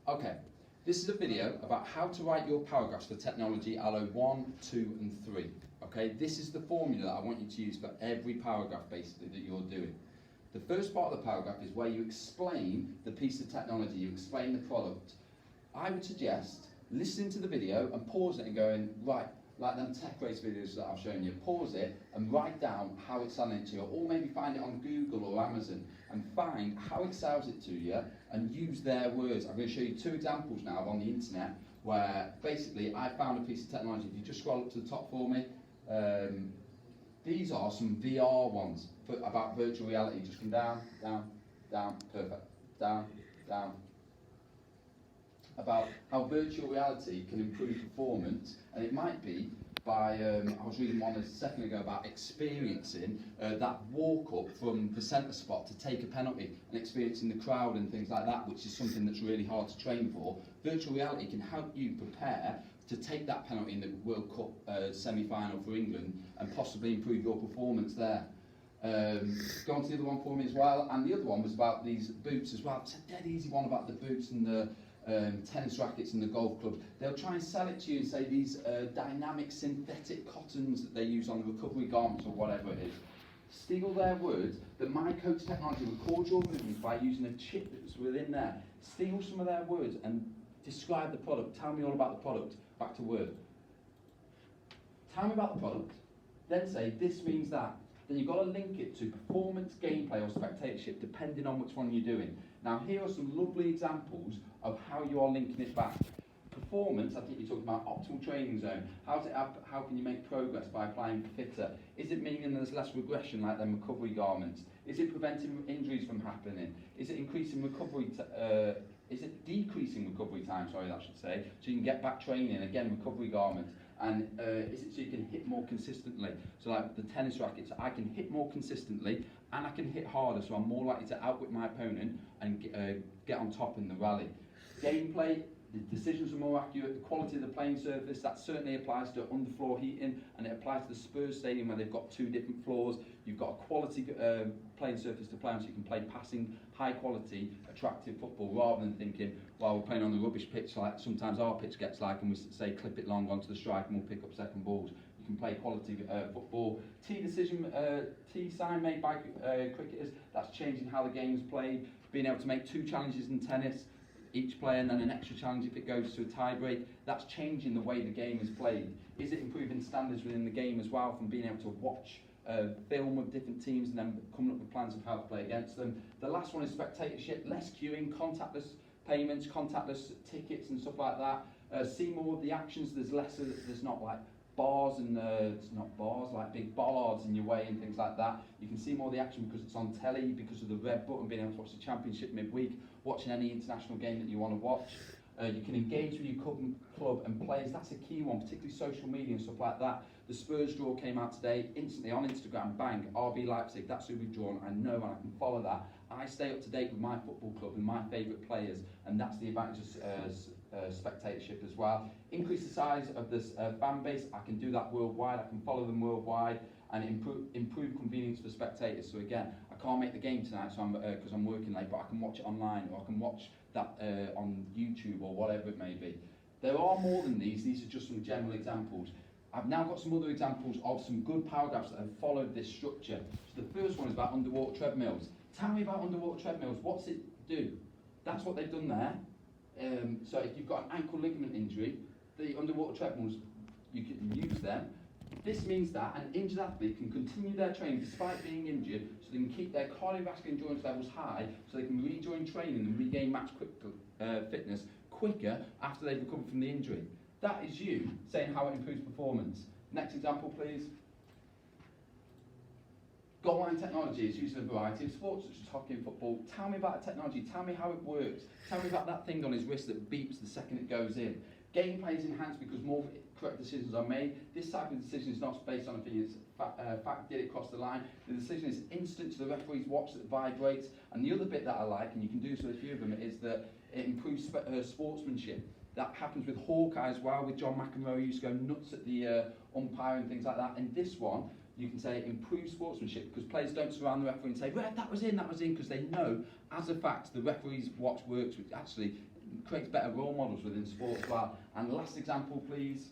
Okay, this is a video about how to write your paragraphs for technology allo 1, 2 and 3. Okay, this is the formula that I want you to use for every paragraph basically that you're doing. The first part of the paragraph is where you explain the piece of technology, you explain the product. I would suggest listening to the video and pause it and going, right, like them tech race videos that I've shown you, pause it and write down how it's selling to you, or maybe find it on Google or Amazon and find how it sells it to you and use their words. I'm going to show you 2 examples now on the internet where basically I found a piece of technology. If you just scroll up to the top for me, these are some VR ones about virtual reality. Just come down, down, down, perfect, down, down. About how virtual reality can improve performance, and it might be by, I was reading one a second ago about experiencing that walk up from the centre spot to take a penalty and experiencing the crowd and things like that, which is something that's really hard to train for. Virtual reality can help you prepare to take that penalty in the World Cup semi-final for England and possibly improve your performance there. Go on to the other one for me as well, and the other one was about these boots as well. It's a dead easy one about the boots and the tennis rackets and the golf clubs. They'll try and sell it to you and say these dynamic synthetic cottons that they use on the recovery garments or whatever it is. Steal their words that my coach technology records your movements by using a chip that's within there. Steal some of their words and describe the product. Tell me all about the product. Back to Word. Tell me about the product. Then say this means that. Then you've got to link it to performance, gameplay or spectatorship depending on which one you're doing. Now here are some lovely examples of how you are linking it back. Performance, I think you're talking about optimal training zone. How can you make progress by applying fitter? Is it meaning there's less regression like them recovery garments? Is it preventing injuries from happening? Is it increasing recovery? Is it decreasing recovery time? Sorry, that should say. So you can get back training again, recovery garments. And is it so you can hit more consistently? So like the tennis rackets, I can hit more consistently and I can hit harder, so I'm more likely to outwit my opponent and get on top in the rally. Gameplay, the decisions are more accurate, the quality of the playing surface, that certainly applies to underfloor heating, and it applies to the Spurs stadium where they've got 2 different floors. You've got a quality playing surface to play on, so you can play passing, high quality, attractive football, rather than thinking, well, we're playing on the rubbish pitch like sometimes our pitch gets like, and we say clip it long onto the strike and we'll pick up second balls. You can play quality football. Tee sign made by cricketers, that's changing how the game is played. Being able to make 2 challenges in tennis, each player, and then an extra challenge if it goes to a tie break. That's changing the way the game is played. Is it improving standards within the game as well, from being able to watch film of different teams and then coming up with plans of how to play against them? The last one is spectatorship, less queuing, contactless payments, contactless tickets and stuff like that. See more of the actions, there's not like bars and it's not bars like big bollards in your way and things like that. You can see more of the action because it's on telly, because of the red button, being able to watch the championship midweek, watching any international game that you want to watch. You can engage with your club and players, that's a key one, particularly social media and stuff like that. The Spurs draw came out today, instantly on Instagram, bang, RB Leipzig, that's who we've drawn, I know and I can follow that. I stay up to date with my football club and my favourite players, and that's the advantage of spectatorship as well. Increase the size of this fan base, I can do that worldwide, I can follow them worldwide, and improve convenience for spectators. So again, I can't make the game tonight so because I'm working late, but I can watch it online, or I can watch that on YouTube or whatever it may be. There are more than these are just some general examples. I've now got some other examples of some good paragraphs that have followed this structure. So the first one is about underwater treadmills. Tell me about underwater treadmills, what's it do? That's what they've done there. So if you've got an ankle ligament injury, the underwater treadmills, you can use them. This means that an injured athlete can continue their training despite being injured, so they can keep their cardiovascular endurance levels high, so they can rejoin training and regain match fitness quicker after they've recovered from the injury. That is you saying how it improves performance. Next example, please. Goal line technology is used in a variety of sports, such as hockey and football. Tell me about the technology, tell me how it works. Tell me about that thing on his wrist that beeps the second it goes in. Gameplay is enhanced because more correct decisions are made. This type of decision is not based on opinions. Fact, did it cross the line? The decision is instant to the referee's watch that vibrates. And the other bit that I like, and you can do so with a few of them, is that it improves sportsmanship. That happens with Hawkeye as well, with John McEnroe. He used to go nuts at the umpire and things like that. And this one, You can say improve sportsmanship, because players don't surround the referee and say, "Ref, that was in," because they know, as a fact, the referee's watch works, which actually creates better role models within sport as well. And the last example, please.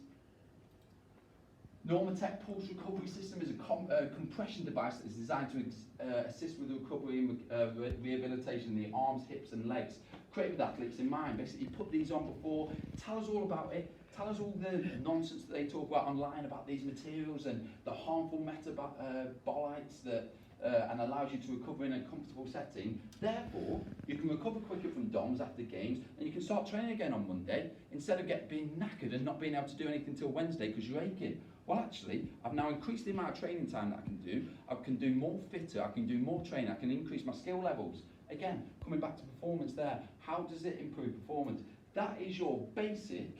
Normatec Pulse Recovery System is a compression device that is designed to assist with the recovery and rehabilitation in the arms, hips and legs. Created with athletes in mind. Basically, put these on before, tell us all about it, tell us all the nonsense that they talk about online about these materials and the harmful metabolites that and allows you to recover in a comfortable setting. Therefore, you can recover quicker from DOMs after games, and you can start training again on Monday instead of being knackered and not being able to do anything until Wednesday because you're aching. Well, actually, I've now increased the amount of training time that I can do. I can do more fitter, I can do more training, I can increase my skill levels. Again, coming back to performance there, how does it improve performance? That is your basic.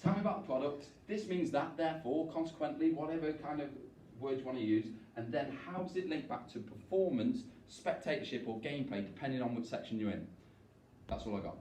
Tell me about the product. This means that, therefore, consequently, whatever kind of words you want to use, and then how does it link back to performance, spectatorship or gameplay, depending on which section you're in. That's all I got.